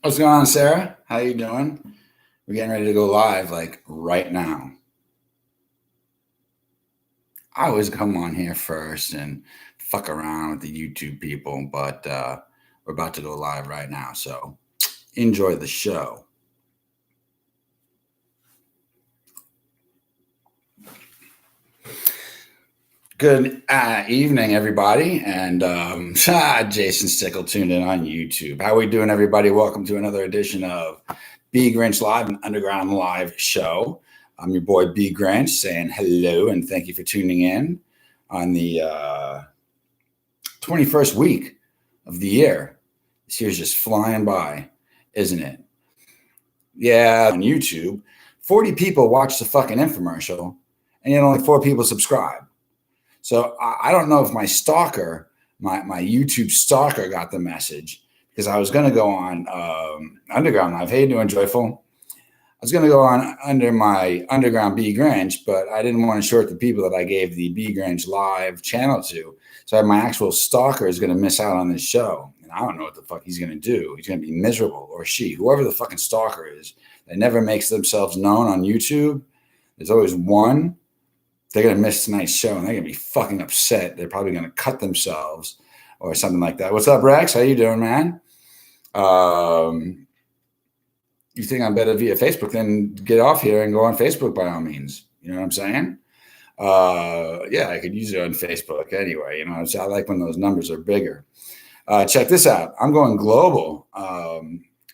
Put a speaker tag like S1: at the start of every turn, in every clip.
S1: What's going on, Sarah? How you doing? We're getting ready to go live like right now. I always come on here first and fuck around with the YouTube people, but we're about to go live right now. So enjoy the show. Good evening, everybody. And Jason Stickle tuned in on YouTube. How we doing, everybody? Welcome to another edition of bgrynch Live, an underground live show. I'm your boy bgrynch saying hello and thank you for tuning in on the 21st week of the year. This year's just flying by, isn't it? Yeah, on YouTube, 40 people watch the fucking infomercial and yet only 4 people subscribe. So I don't know if my stalker, my YouTube stalker got the message, because I was going to go on Underground Live. Hey, doing Joyful? I was going to go on under my Underground bgrynch, but I didn't want to short the people that I gave the bgrynch Live channel to. So my actual stalker is going to miss out on this show. And I don't know what the fuck he's going to do. He's going to be miserable, or she, whoever the fucking stalker is, that never makes themselves known on YouTube. There's always one. They're going to miss tonight's show and they're going to be fucking upset. They're probably going to cut themselves or something like that. What's up, Rex? How you doing, man? You think I'm better via Facebook? Then get off here and go on Facebook by all means. You know what I'm saying? Yeah, I could use it on Facebook anyway. You know, I like when those numbers are bigger. Check this out. I'm going global. How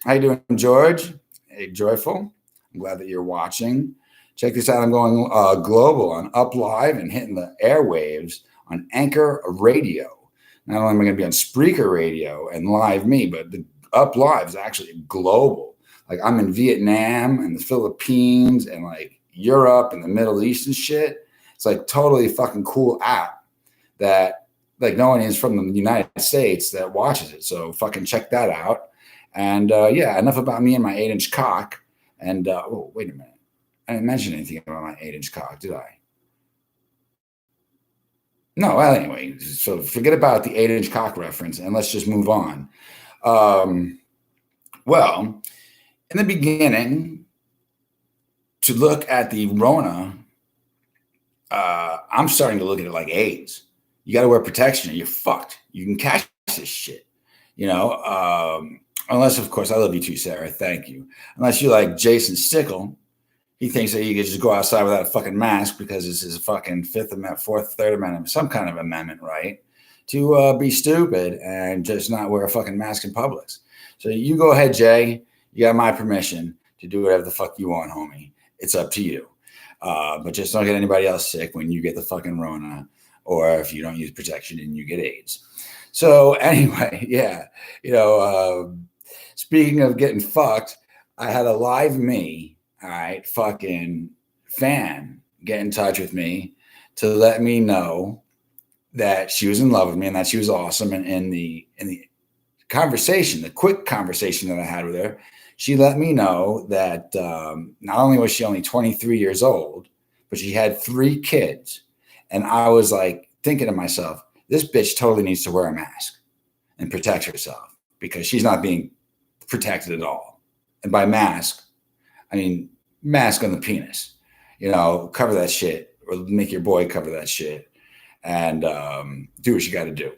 S1: you doing, George? Hey, Joyful. I'm glad that you're watching. Check this out. I'm going global on Up Live and hitting the airwaves on Anchor Radio. Not only am I going to be on Spreaker Radio and Live Me, but the Up Live is actually global. Like I'm in Vietnam and the Philippines and like Europe and the Middle East and shit. It's like totally fucking cool app that like no one is from the United States that watches it. So fucking check that out. And yeah, enough about me and my 8-inch cock. And oh, wait a minute. I didn't mention anything about my 8-inch cock, did I? No, well, anyway, so forget about the 8-inch cock reference and let's just move on. Well, in the beginning, to look at the Rona, I'm starting to look at it like AIDS. You got to wear protection or you're fucked. You can catch this shit, you know, unless, of course, I love you too, Sarah. Thank you. Unless you're like Jason Stickle. He thinks that you could just go outside without a fucking mask because this is a fucking Third Amendment, some kind of amendment, right? To be stupid and just not wear a fucking mask in Publix. So you go ahead, Jay. You got my permission to do whatever the fuck you want, homie. It's up to you. But just don't get anybody else sick when you get the fucking Rona, or if you don't use protection and you get AIDS. So anyway, yeah, you know, speaking of getting fucked, I had a Live Me. All right, fucking fan get in touch with me to let me know that she was in love with me and that she was awesome. And in the conversation, the quick conversation that I had with her, she let me know that not only was she only 23 years old, but she had 3 kids. And I was like thinking to myself, this bitch totally needs to wear a mask and protect herself because she's not being protected at all. And by mask, I mean, mask on the penis, you know, cover that shit or make your boy cover that shit and do what you got to do.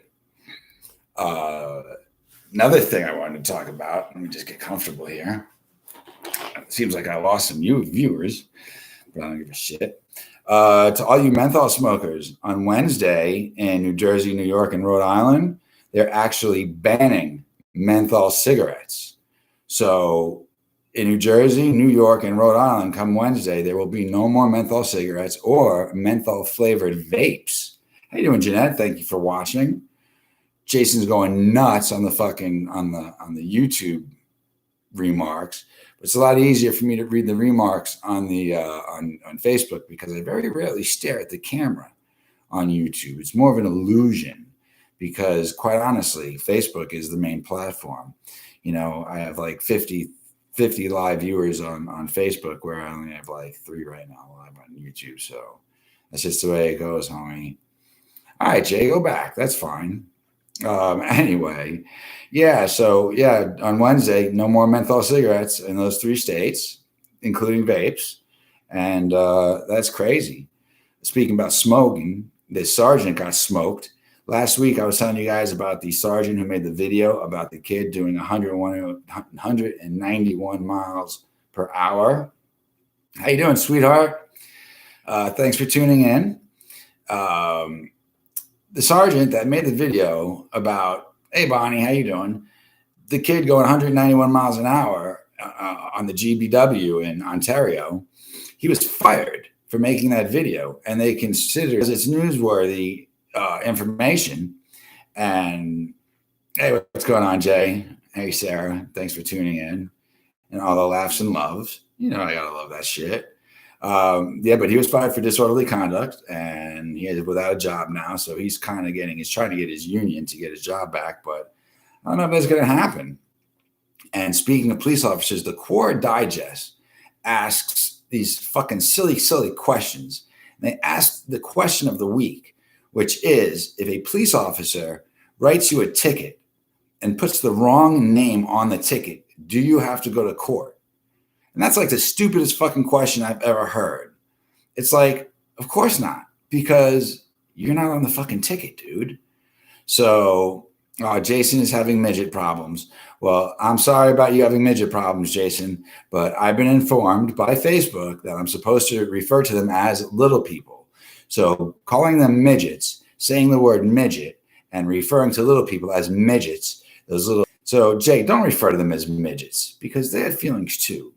S1: Another thing I wanted to talk about, let me just get comfortable here. It seems like I lost some viewers, but I don't give a shit. To all you menthol smokers, on Wednesday in New Jersey, New York, and Rhode Island, they're actually banning menthol cigarettes. So in New Jersey, New York, and Rhode Island, come Wednesday, there will be no more menthol cigarettes or menthol-flavored vapes. How you doing, Jeanette? Thank you for watching. Jason's going nuts on the fucking on the YouTube remarks. But it's a lot easier for me to read the remarks on the on Facebook because I very rarely stare at the camera on YouTube. It's more of an illusion because, quite honestly, Facebook is the main platform. You know, I have like 50 live viewers on Facebook where I only have like 3 right now live on YouTube. So that's just the way it goes, homie. All right, Jay, go back. That's fine. Anyway, yeah. So yeah, on Wednesday, no more menthol cigarettes in those 3 states, including vapes, and that's crazy. Speaking about smoking, this sergeant got smoked. Last week, I was telling you guys about the sergeant who made the video about the kid doing 191 miles per hour. How you doing, sweetheart? Thanks for tuning in. The sergeant that made the video about, hey, Bonnie, how you doing? The kid going 191 miles an hour on the GBW in Ontario, he was fired for making that video, and they consider it's newsworthy information. And hey, what's going on, Jay? Hey, Sarah, thanks for tuning in, and all the laughs and loves. You know, I gotta love that shit. Yeah, but he was fired for disorderly conduct, and he is without a job now. So he's kind of he's trying to get his union to get his job back, but I don't know if that's going to happen. And speaking of police officers, the Quora Digest asks these fucking silly questions. And they ask the question of the week, which is, if a police officer writes you a ticket and puts the wrong name on the ticket, do you have to go to court? And that's like the stupidest fucking question I've ever heard. It's like, of course not, because you're not on the fucking ticket, dude. So Jason is having midget problems. Well, I'm sorry about you having midget problems, Jason, but I've been informed by Facebook that I'm supposed to refer to them as little people. So calling them midgets, saying the word midget, and referring to little people as midgets, so Jay, don't refer to them as midgets, because they have feelings too.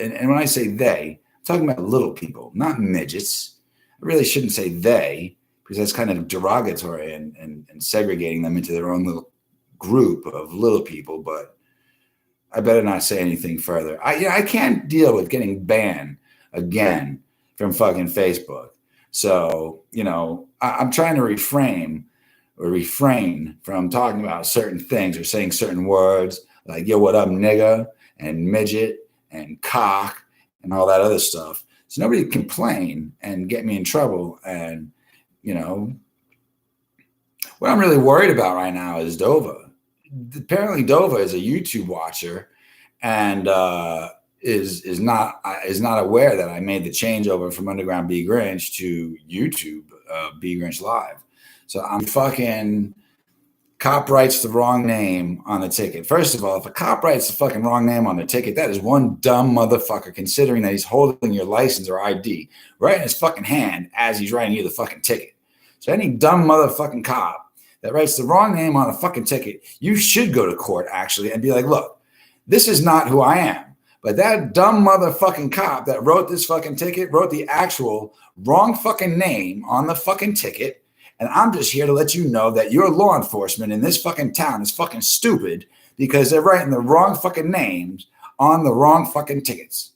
S1: And when I say they, I'm talking about little people, not midgets. I really shouldn't say they, because that's kind of derogatory and segregating them into their own little group of little people. But I better not say anything further. I can't deal with getting banned again from fucking Facebook. So, I'm trying to refrain from talking about certain things or saying certain words like, yo, what up, nigga, and midget, and cock and all that other stuff. So nobody can complain and get me in trouble. And, what I'm really worried about right now is Dova. Apparently Dova is a YouTube watcher and is not aware that I made the changeover from Underground bgrynch to YouTube bgrynch Live. So I'm fucking... Cop writes the wrong name on the ticket. First of all, if a cop writes the fucking wrong name on the ticket, that is one dumb motherfucker, considering that he's holding your license or ID right in his fucking hand as he's writing you the fucking ticket. So any dumb motherfucking cop that writes the wrong name on a fucking ticket, you should go to court, actually, and be like, look, this is not who I am. But that dumb motherfucking cop that wrote this fucking ticket wrote the actual wrong fucking name on the fucking ticket. And I'm just here to let you know that your law enforcement in this fucking town is fucking stupid because they're writing the wrong fucking names on the wrong fucking tickets.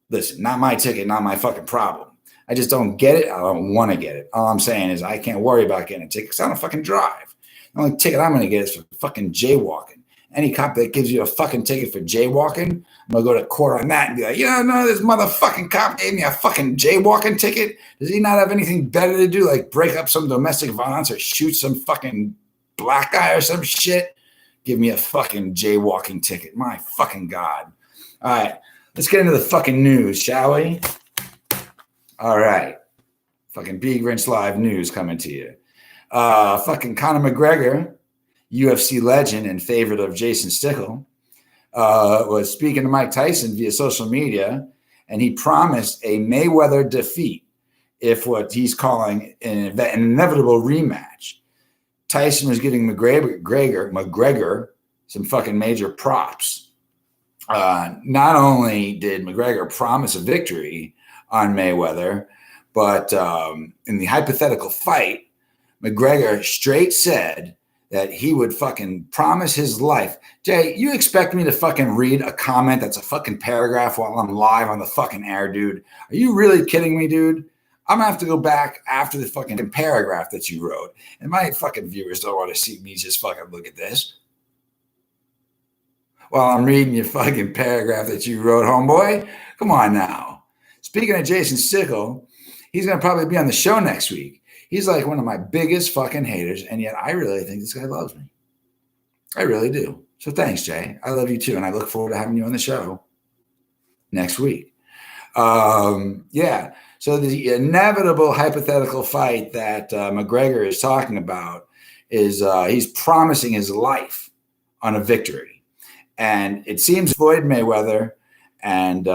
S1: Listen, not my ticket, not my fucking problem. I just don't get it. I don't want to get it. All I'm saying is I can't worry about getting a ticket because I don't fucking drive. The only ticket I'm going to get is for fucking jaywalking. Any cop that gives you a fucking ticket for jaywalking, I'm going to go to court on that and be like, no, this motherfucking cop gave me a fucking jaywalking ticket. Does he not have anything better to do, like break up some domestic violence or shoot some fucking black guy or some shit? Give me a fucking jaywalking ticket. My fucking God. All right, let's get into the fucking news, shall we? All right. Fucking bgrynch Live news coming to you. Fucking Conor McGregor, UFC legend and favorite of Jason Stickle, was speaking to Mike Tyson via social media, and he promised a Mayweather defeat if what he's calling an inevitable rematch. Tyson was giving McGregor some fucking major props. Not only did McGregor promise a victory on Mayweather, but in the hypothetical fight, McGregor straight said that he would fucking promise his life. Jay, you expect me to fucking read a comment that's a fucking paragraph while I'm live on the fucking air, dude? Are you really kidding me, dude? I'm gonna have to go back after the fucking paragraph that you wrote. And my fucking viewers don't want to see me just fucking look at this while I'm reading your fucking paragraph that you wrote, homeboy. Come on now. Speaking of Jason Stickle, he's gonna probably be on the show next week. He's like one of my biggest fucking haters, and yet I really think this guy loves me. I really do. So thanks, Jay. I love you too, and I look forward to having you on the show next week. Yeah. So the inevitable hypothetical fight that McGregor is talking about is he's promising his life on a victory. And it seems Floyd Mayweather and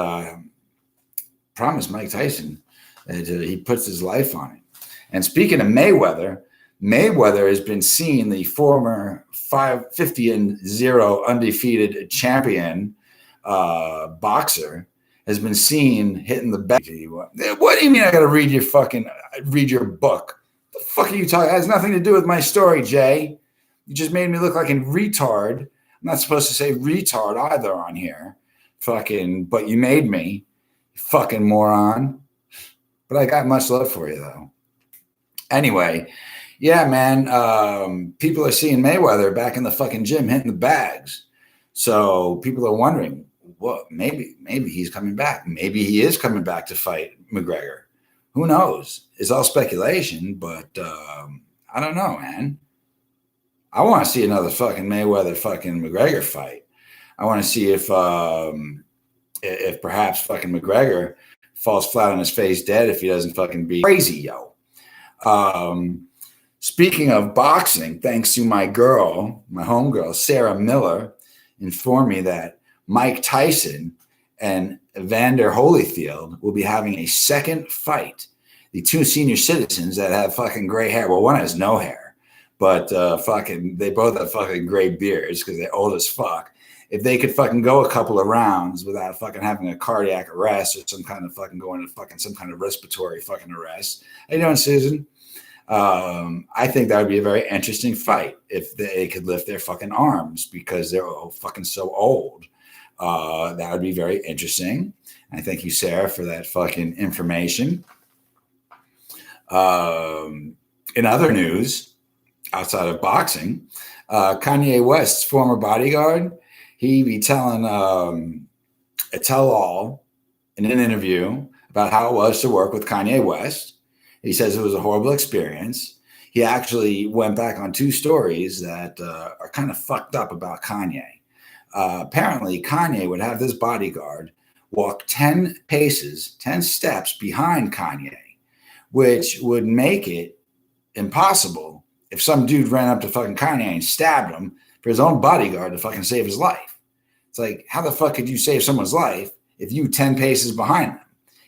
S1: promised Mike Tyson that he puts his life on it. And speaking of Mayweather, Mayweather has been seen, the former 50-0 undefeated champion boxer, has been seen hitting the bag. What do you mean I got to read your book? The fuck are you talking? It has nothing to do with my story, Jay. You just made me look like a retard. I'm not supposed to say retard either on here. But you made me, you fucking moron. But I got much love for you, though. Anyway, yeah, man, people are seeing Mayweather back in the fucking gym hitting the bags. So people are wondering, well, maybe he's coming back. Maybe he is coming back to fight McGregor. Who knows? It's all speculation, but I don't know, man. I want to see another fucking Mayweather fucking McGregor fight. I want to see if perhaps fucking McGregor falls flat on his face dead if he doesn't fucking be crazy, yo. Speaking of boxing, thanks to my homegirl, Sarah Miller, informed me that Mike Tyson and Evander Holyfield will be having a second fight. The two senior citizens that have fucking gray hair. Well, one has no hair, but they both have fucking gray beards because they're old as fuck. If they could fucking go a couple of rounds without fucking having a cardiac arrest or some kind of fucking going to fucking some kind of respiratory fucking arrest. How you doing, Susan? I think that would be a very interesting fight if they could lift their fucking arms because they're all fucking so old. That would be very interesting. I thank you, Sarah, for that fucking information. In other news, outside of boxing, Kanye West's former bodyguard, he be telling a tell-all in an interview about how it was to work with Kanye West. He says it was a horrible experience. He actually went back on two stories that are kind of fucked up about Kanye. Apparently, Kanye would have this bodyguard walk 10 steps behind Kanye, which would make it impossible if some dude ran up to fucking Kanye and stabbed him for his own bodyguard to fucking save his life. It's like, how the fuck could you save someone's life if you 10 paces behind them?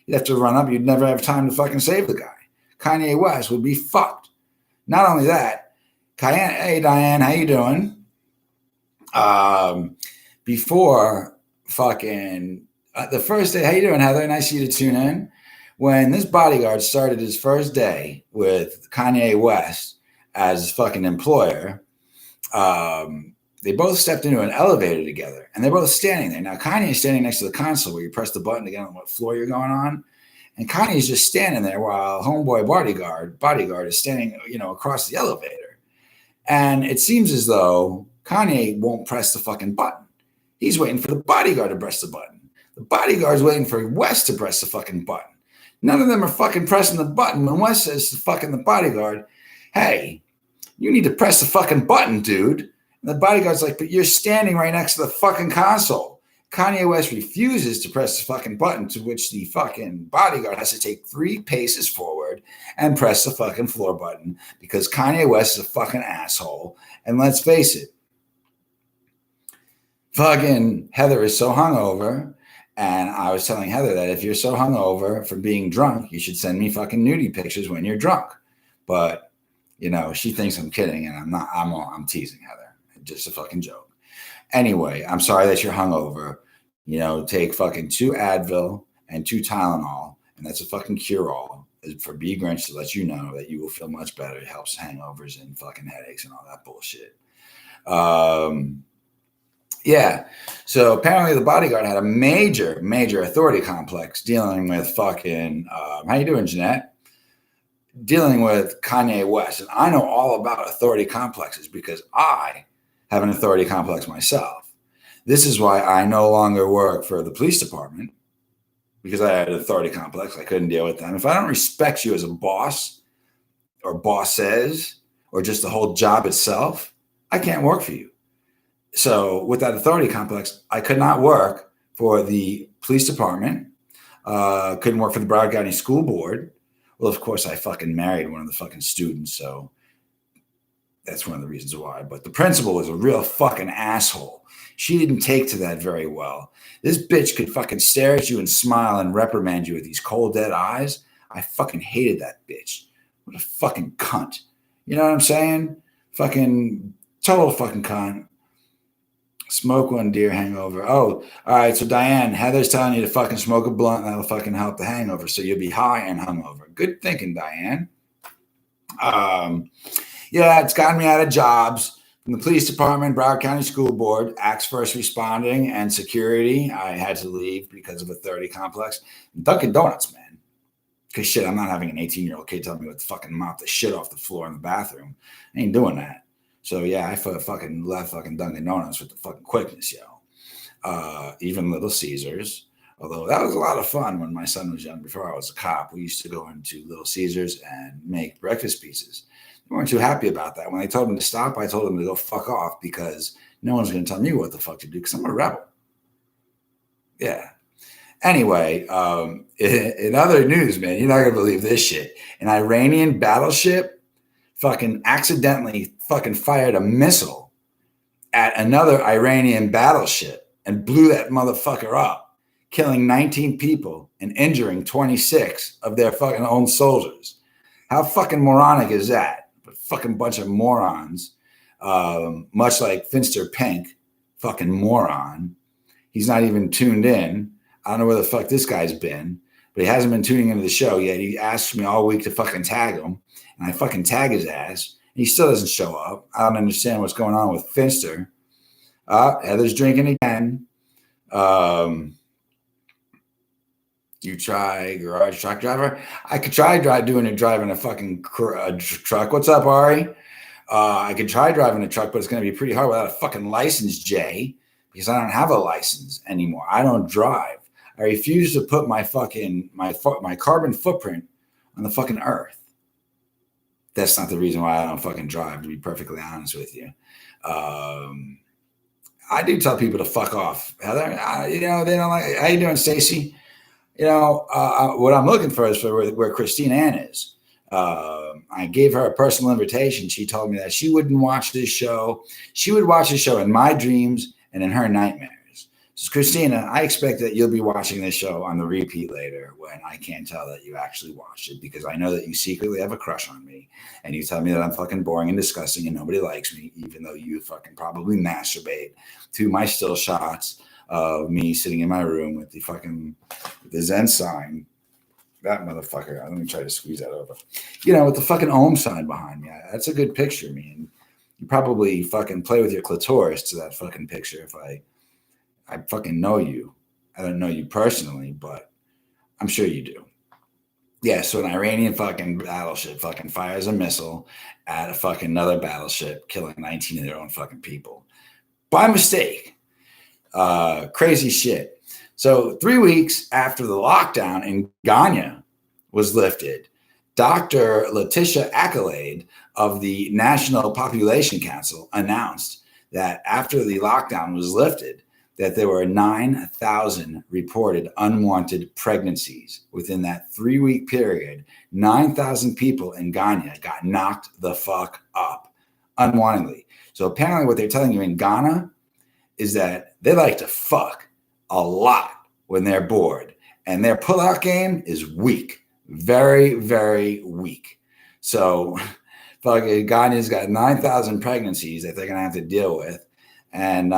S1: You'd have to run up. You'd never have time to fucking save the guy. Kanye West would be fucked. Not only that, hey, Diane, how you doing? Before fucking the first day, how you doing, Heather? Nice of you to tune in. When this bodyguard started his first day with Kanye West as his fucking employer, they both stepped into an elevator together, and they're both standing there. Now, Kanye's standing next to the console where you press the button to get on what floor you're going on. And Kanye's just standing there while homeboy bodyguard is standing, across the elevator. And it seems as though Kanye won't press the fucking button. He's waiting for the bodyguard to press the button. The bodyguard's waiting for West to press the fucking button. None of them are fucking pressing the button when West says to fucking the bodyguard, hey, you need to press the fucking button, dude. And the bodyguard's like, but you're standing right next to the fucking console. Kanye West refuses to press the fucking button, to which the fucking bodyguard has to take 3 paces forward and press the fucking floor button because Kanye West is a fucking asshole. And let's face it, fucking Heather is so hungover. And I was telling Heather that if you're so hungover from being drunk, you should send me fucking nudie pictures when you're drunk. But, she thinks I'm kidding, and I'm not. I'm teasing Heather. Just a fucking joke. Anyway, I'm sorry that you're hungover. Take fucking 2 Advil and 2 Tylenol, and that's a fucking cure-all for bgrynch to let you know that you will feel much better. It helps hangovers and fucking headaches and all that bullshit. Yeah. So apparently the bodyguard had a major, major authority complex dealing with fucking, how you doing, Jeanette? Dealing with Kanye West. And I know all about authority complexes because I have an authority complex myself. This is why I no longer work for the police department, because I had an authority complex. I couldn't deal with them. If I don't respect you as a boss, or boss says or just the whole job itself, I can't work for you. So with that authority complex, I could not work for the police department, couldn't work for the Broward County School Board. Well, of course, I fucking married one of the fucking students, so that's one of the reasons why. But the principal was a real fucking asshole. She didn't take to that very well. This bitch could fucking stare at you and smile and reprimand you with these cold, dead eyes. I fucking hated that bitch. What a fucking cunt. You know what I'm saying? Fucking total fucking cunt. Smoke one, dear hangover. Oh, all right. So Diane, Heather's telling you to fucking smoke a blunt and that'll fucking help the hangover. So you'll be high and hungover. Good thinking, Diane. Yeah, it's gotten me out of jobs. From the police department, Broward County School Board, acts first responding, and security. I had to leave because of authority complex. Dunkin' Donuts, man. Because shit, I'm not having an 18-year-old kid tell me what to fucking mop the shit off the floor in the bathroom. I ain't doing that. So yeah, I fucking left fucking Dunkin' Donuts with the fucking quickness, yo. Even Little Caesars. Although that was a lot of fun when my son was young. Before I was a cop, we used to go into Little Caesars and make breakfast pieces. They weren't too happy about that. When I told them to stop, I told them to go fuck off because no one's going to tell me what the fuck to do because I'm a rebel. Yeah. Anyway, in other news, man, you're not going to believe this shit. An Iranian battleship fucking accidentally fucking fired a missile at another Iranian battleship and blew that motherfucker up, killing 19 people and injuring 26 of their fucking own soldiers. How fucking moronic is that? A fucking bunch of morons, much like Finster Pink, fucking moron. He's not even tuned in. I don't know where the fuck this guy's been, but he hasn't been tuning into the show yet. He asked me all week to fucking tag him, and I fucking tag his ass. He still doesn't show up. I don't understand what's going on with Finster. Heather's drinking again. You try garage truck driver? I could try driving a fucking truck. What's up, Ari? I could try driving a truck, but it's going to be pretty hard without a fucking license, Jay, because I don't have a license anymore. I don't drive. I refuse to put my fucking my carbon footprint on the fucking earth. That's not the reason why I don't fucking drive, to be perfectly honest with you. I do tell people to fuck off, Heather. They don't like. How you doing, Stacy? What I'm looking for is for where Christine Ann is. I gave her a personal invitation. She told me that she wouldn't watch this show. She would watch the show in my dreams and in her nightmares. So Christina, I expect that you'll be watching this show on the repeat later when I can't tell that you actually watched it, because I know that you secretly have a crush on me and you tell me that I'm fucking boring and disgusting and nobody likes me, even though you fucking probably masturbate to my still shots of me sitting in my room with the Zen sign. That motherfucker. Let me try to squeeze that over. With the fucking Ohm sign behind me. That's a good picture of me. And you probably fucking play with your clitoris to that fucking picture if I fucking know you. I don't know you personally, but I'm sure you do. Yeah, so an Iranian fucking battleship fucking fires a missile at a fucking another battleship, killing 19 of their own fucking people. By mistake. Crazy shit. So 3 weeks after the lockdown in Ghana was lifted, Dr. Letitia Accolade of the National Population Council announced that after the lockdown was lifted, that there were 9,000 reported unwanted pregnancies within that 3-week period. 9,000 people in Ghana got knocked the fuck up unwantedly. So apparently what they're telling you in Ghana is that they like to fuck a lot when they're bored, and their pullout game is weak, very, very weak. So fucking Ghana's got 9,000 pregnancies that they're going to have to deal with, and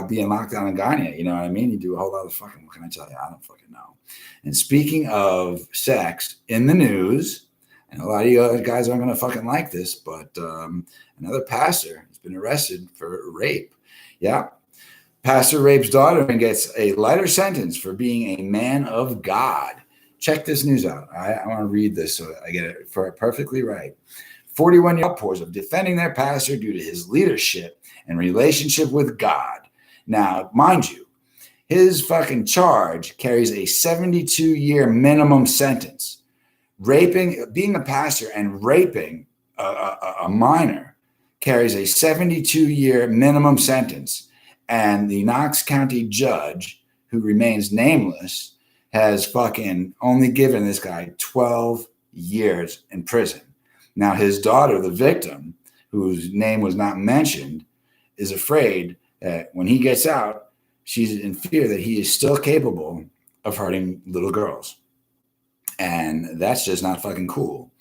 S1: being locked down in Ghana, you know what I mean? You do a whole lot of fucking, what can I tell you? I don't fucking know. And speaking of sex in the news, and a lot of you other guys aren't going to fucking like this, but another pastor has been arrested for rape. Yeah. Pastor rapes daughter and gets a lighter sentence for being a man of God. Check this news out. I want to read this so I get it perfectly right. 41-year outpours of defending their pastor due to his leadership and relationship with God. Now, mind you, his fucking charge carries a 72-year minimum sentence. being a pastor and raping a minor carries a 72-year minimum sentence. And the Knox County judge, who remains nameless, has fucking only given this guy 12 years in prison. Now, his daughter, the victim, whose name was not mentioned, is afraid that when he gets out, she's in fear that he is still capable of hurting little girls. And that's just not fucking cool.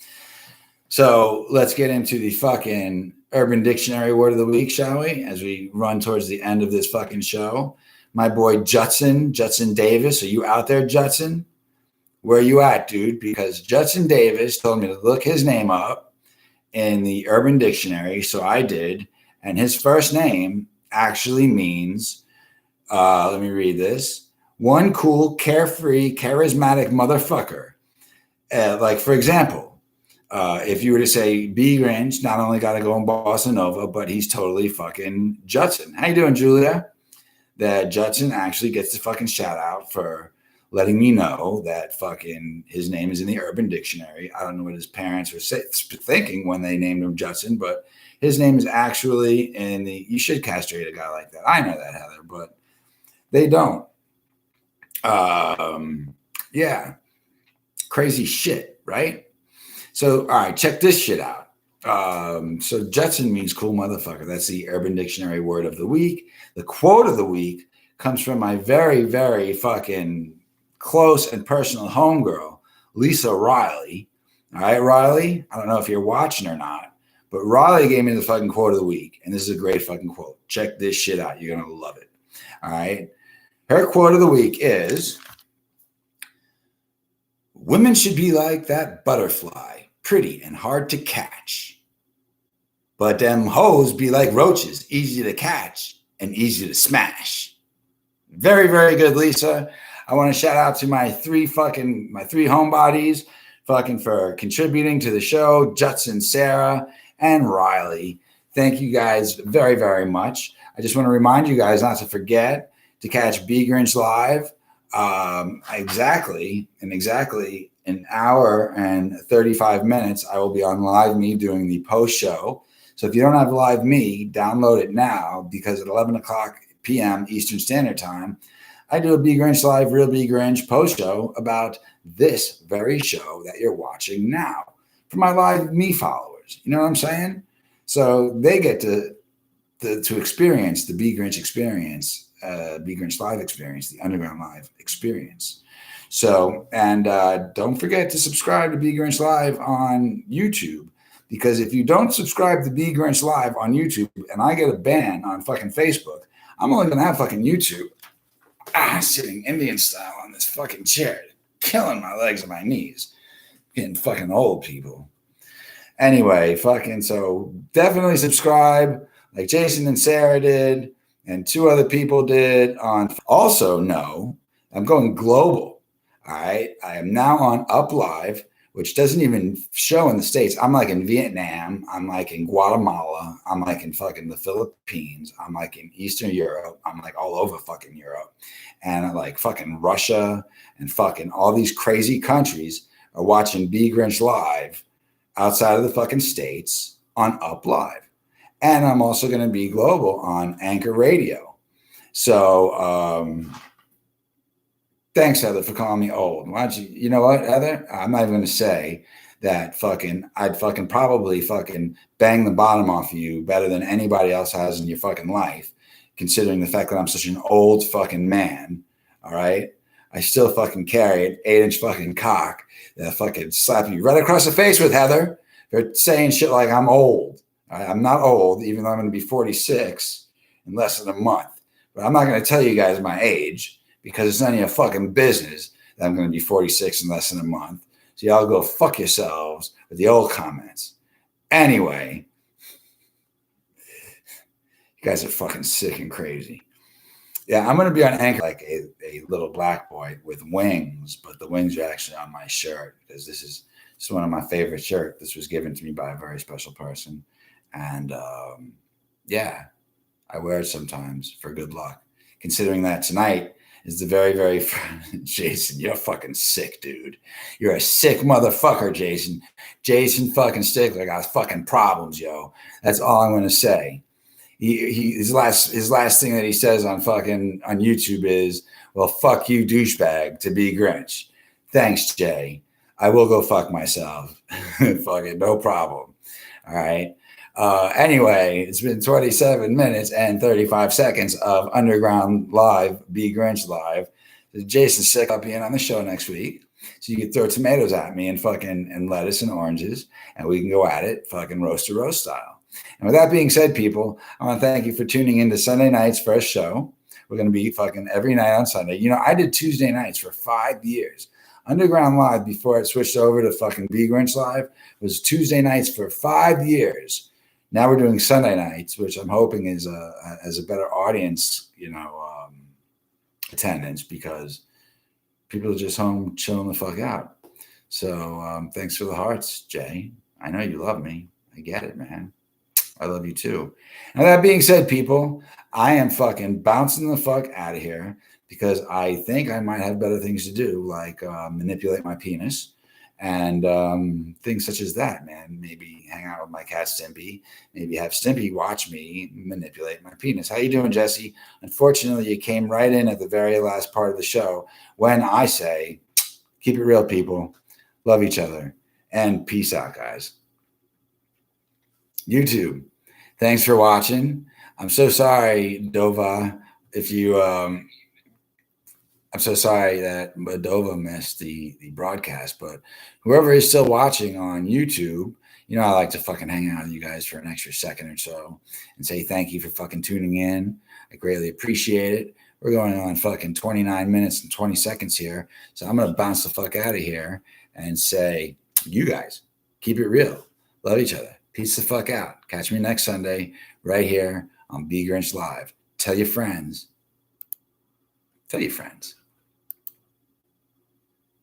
S1: So let's get into the fucking Urban Dictionary word of the week, shall we? As we run towards the end of this fucking show. My boy Judson Davis. Are you out there, Judson? Where are you at, dude? Because Judson Davis told me to look his name up in the Urban Dictionary. So I did. And his first name actually means, let me read this, one cool, carefree, charismatic motherfucker. Like, for example, if you were to say bgrynch, not only got to go in Bossa Nova, but he's totally fucking Judson. How you doing, Julia? That Judson actually gets the fucking shout out for letting me know that fucking his name is in the Urban Dictionary. I don't know what his parents were thinking when they named him Judson, but his name is actually in the, you should castrate a guy like that. I know that, Heather, but they don't. Yeah. Crazy shit, right? So, all right, check this shit out. So Judson means cool motherfucker. That's the Urban Dictionary word of the week. The quote of the week comes from my very, very fucking close and personal homegirl, Lisa Riley. All right, Riley, I don't know if you're watching or not, but Riley gave me the fucking quote of the week, and this is a great fucking quote. Check this shit out. You're going to love it. All right. Her quote of the week is, women should be like that butterfly, pretty and hard to catch. But them hoes be like roaches, easy to catch and easy to smash. Very, very good, Lisa. I want to shout out to my three homebodies fucking for contributing to the show, Judson, Sarah, and Riley. Thank you guys very, very much. I just want to remind you guys not to forget to catch bgrynch live. Exactly an hour and 35 minutes, I will be on Live Me doing the post show. So if you don't have Live Me, download it now, because at 11 o'clock p.m. Eastern Standard Time, I do a bgrynch live, real bgrynch post show about this very show that you're watching now for my Live Me followers. You know what I'm saying? So they get to experience the bgrynch experience, bgrynch live experience, the underground live experience. So, and don't forget to subscribe to bgrynch live on YouTube, because if you don't subscribe to bgrynch live on YouTube and I get a ban on fucking Facebook, I'm only gonna have fucking YouTube. Sitting Indian style on this fucking chair, killing my legs and my knees, getting fucking old, people. Anyway, fucking, so definitely subscribe, like Jason and Sarah did, and 2 other people did. Also know I'm going global. All right, I am now on Up Live, which doesn't even show in the States. I'm like in Vietnam. I'm like in Guatemala. I'm like in fucking the Philippines. I'm like in Eastern Europe. I'm like all over fucking Europe. And I'm like fucking Russia and fucking all these crazy countries are watching bgrynch live outside of the fucking States on Up Live. And I'm also going to be global on Anchor Radio. So, thanks, Heather, for calling me old. Why don't you know what, Heather? I'm not even going to say that I'd fucking probably fucking bang the bottom off of you better than anybody else has in your fucking life, considering the fact that I'm such an old fucking man. All right. I still fucking carry an 8-inch fucking cock that fucking slap you right across the face with, Heather. They're saying shit like I'm old. I'm not old, even though I'm going to be 46 in less than a month. But I'm not going to tell you guys my age, because it's none of your fucking business that I'm going to be 46 in less than a month. So y'all go fuck yourselves with the old comments. Anyway, you guys are fucking sick and crazy. Yeah, I'm going to be on Anchor like a little black boy with wings, but the wings are actually on my shirt, because this is one of my favorite shirts. This was given to me by a very special person. And yeah, I wear it sometimes for good luck, considering that tonight is the very, very Jason, you're fucking sick, dude. You're a sick motherfucker, Jason. Jason fucking Stickler got fucking problems, yo. That's all I'm gonna say. His last thing that he says on YouTube is, well, fuck you, douchebag, to bgrynch. Thanks, Jay. I will go fuck myself. Fucking no problem. All right. Anyway, it's been 27 minutes and 35 seconds of Underground Live, bgrynch Live. Jason Sick up being on the show next week. So you can throw tomatoes at me and lettuce and oranges, and we can go at it fucking roast to roast style. And with that being said, people, I want to thank you for tuning in to Sunday night's first show. We're going to be fucking every night on Sunday. You know, I did Tuesday nights for 5 years. Underground Live, before it switched over to fucking bgrynch Live, was Tuesday nights for 5 years. Now we're doing Sunday nights, which I'm hoping is as a better audience, attendance, because people are just home chilling the fuck out. So thanks for the hearts, Jay. I know you love me. I get it, man. I love you too. And that being said, people, I am fucking bouncing the fuck out of here because I think I might have better things to do, like manipulate my penis and things such as that, man. Maybe hang out with my cat Stimpy. Maybe have Stimpy watch me manipulate my penis. How you doing, Jesse? Unfortunately, you came right in at the very last part of the show when I say, keep it real, people. Love each other. And peace out, guys. YouTube, thanks for watching. I'm so sorry, Dova, if you I'm so sorry that Dova missed the broadcast, but whoever is still watching on YouTube, you know, I like to fucking hang out with you guys for an extra second or so and say thank you for fucking tuning in. I greatly appreciate it. We're going on fucking 29 minutes and 20 seconds here. So I'm going to bounce the fuck out of here and say, you guys, keep it real. Love each other. Peace the fuck out. Catch me next Sunday right here on bgrynch Live. Tell your friends. Tell your friends.